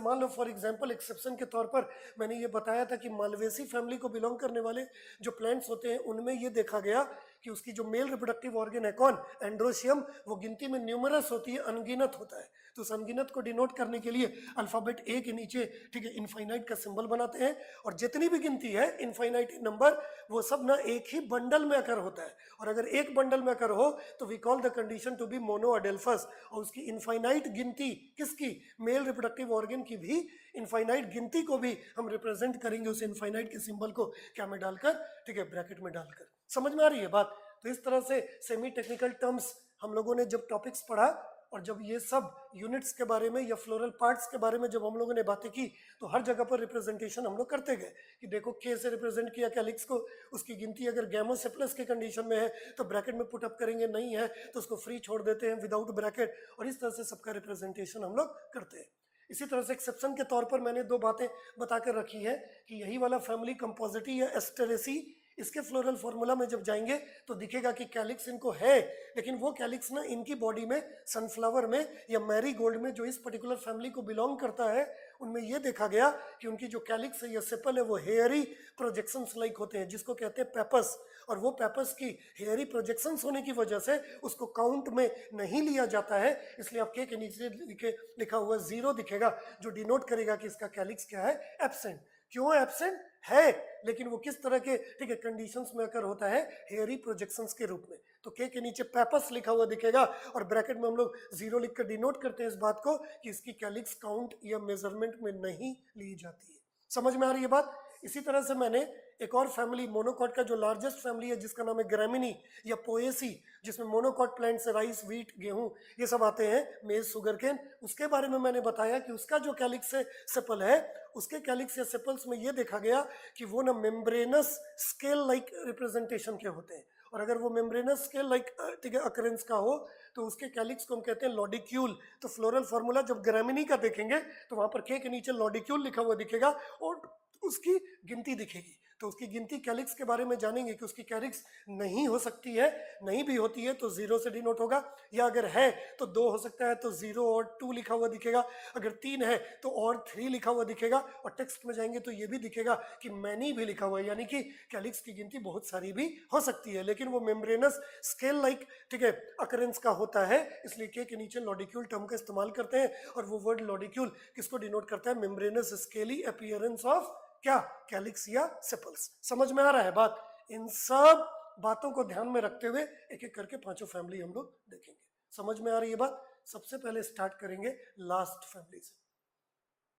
मान लो for example exception के तौर पर मैंने ये बताया था कि मालवेसी फैमिली को बिलोंग करने वाले जो प्लांट्स होते हैं उनमें ये देखा गया कि उसकी जो मेल रिप्रोडक्टिव ऑर्गन है कौन, एंड्रोशियम, वो गिनती में न्यूमरस होती है, अनगिनत होता है। तो उस अनगिनत को डिनोट करने के लिए अल्फाबेट ए के नीचे, ठीक है, इनफाइनाइट का सिंबल बनाते हैं। और जितनी भी गिनती है इनफाइनाइट नंबर, वो सब ना एक ही बंडल में अकर होता है। और अगर एक बंडल में अकर हो तो we call the condition to be monoadelphous. और उसकी इनफाइनाइट गिनती किसकी, मेल रिप्रोडक्टिव ऑर्गन की भी इनफाइनाइट गिनती को भी हम रिप्रेजेंट करेंगे उस इनफाइनाइट के सिंबल को क्या में डालकर, ठीक है, ब्रैकेट में डालकर। समझ में आ रही है बात? तो इस तरह से सेमी टेक्निकल टर्म्स हम लोगों ने जब टॉपिक्स पढ़ा और जब ये सब यूनिट्स के बारे में या फ्लोरल पार्ट्स के बारे में जब हम लोगों ने बातें की तो हर जगह पर रिप्रेजेंटेशन हम लोग करते गए कि देखो के से रिप्रेजेंट किया कैलिक्स को, उसकी गिनती अगर गैमोसेप्लस की कंडीशन में है तो ब्रैकेट में पुट अप करेंगे, नहीं है तो उसको फ्री छोड़ देते हैं विदाउट ब्रैकेट। और इस तरह से सबका रिप्रेजेंटेशन हम लोग करते हैं। इसी तरह से एक्सेप्शन के तौर पर मैंने दो बातें बताकर रखी है कि यही वाला फैमिली कंपोजिटी या एस्टेरेसी, इसके फ्लोरल फॉर्मूला में जब जाएंगे तो दिखेगा कि कैलिक्स इनको है, लेकिन वो कैलिक्स ना इनकी बॉडी में, सनफ्लावर में या मैरीगोल्ड में जो इस पर्टिकुलर फैमिली को बिलोंग करता है, उनमें यह देखा गया कि उनकी जो कैलिक्स है या सेपल है वो हेयरी प्रोजेक्शंस लाइक होते हैं, जिसको कहते हैं पेपस। और वो पेपस की हेयरी प्रोजेक्शंस होने की वजह से उसको काउंट में नहीं लिया जाता है। इसलिए आप के नीचे लिखा हुआ 0 दिखेगा जो डिनोट करेगा कि इसका कैलिक्स क्या है, एब्सेंट। क्यों एब्सेंट है, लेकिन वो किस तरह के, ठीक है, कंडीशंस में अकर होता है, हेयरी प्रोजेक्शंस के रूप में। तो के नीचे पेपस लिखा हुआ दिखेगा और ब्रैकेट में हम लोग 0 लिखकर डिनोट करते हैं इस बात को कि इसकी कैलिक्स काउंट या मेजरमेंट में नहीं ली जाती है। समझ में आ रही है बात? इसी तरह से मैंने एक और फैमिली मोनोकॉट का जो लार्जेस्ट फैमिली है जिसका नाम है ग्रामिनी या पोएसी, जिसमें मोनोकॉट प्लांट्स, राइस, व्हीट, गेहूं, ये सब आते हैं, मेज, सुगरकेन, उसके बारे में मैंने बताया कि उसका जो कैलिक्स है सेपल है, उसके कैलिक्स या सेपल्स में ये देखा गया कि वो ना मेम्ब्रेनस स्केल लाइक रिप्रेजेंटेशन के होते हैं। और अगर वो मेम्ब्रेनस स्केल लाइक, ठीक है, अकरेंस का हो तो उसके कैलिक्स को हम कहते हैं लॉडिक्यूल। तो फ्लोरल फॉर्मूला जब ग्रामिनी का देखेंगे तो वहां पर के नीचे लॉडिक्यूल लिखा हुआ दिखेगा और उसकी गिनती दिखेगी। तो उसकी गिनती कैलिक्स के बारे में जानेंगे कि उसकी कैलिक्स नहीं हो सकती है, नहीं भी होती है तो 0 से डिनोट होगा, या अगर है तो 2 हो सकता है तो 0 और 2 लिखा हुआ दिखेगा, अगर 3 है तो और 3 लिखा हुआ दिखेगा, और टेक्स्ट में जाएंगे तो ये भी दिखेगा कि मैनी भी लिखा हुआ है, यानी कि कैलिक्स की गिनती बहुत सारी भी हो सकती है, लेकिन वो मेम्ब्रेनस स्केल लाइक, ठीक है, अकरेंस का होता है। इसलिए के नीचे लॉडिक्यूल टर्म का इस्तेमाल करते हैं। और वो वर्ड लॉडिक्यूल किसको डिनोट करता है, मेम्ब्रेनस स्केली अपीयरेंस ऑफ क्या, कैलिक्स या सेपल्स। समझ में आ रहा है बात? इन सब बातों को ध्यान में रखते हुए एक एक करके पांचों फैमिली हम लोग देखेंगे। समझ में आ रही है बात? सबसे पहले स्टार्ट करेंगे लास्ट फैमिली से।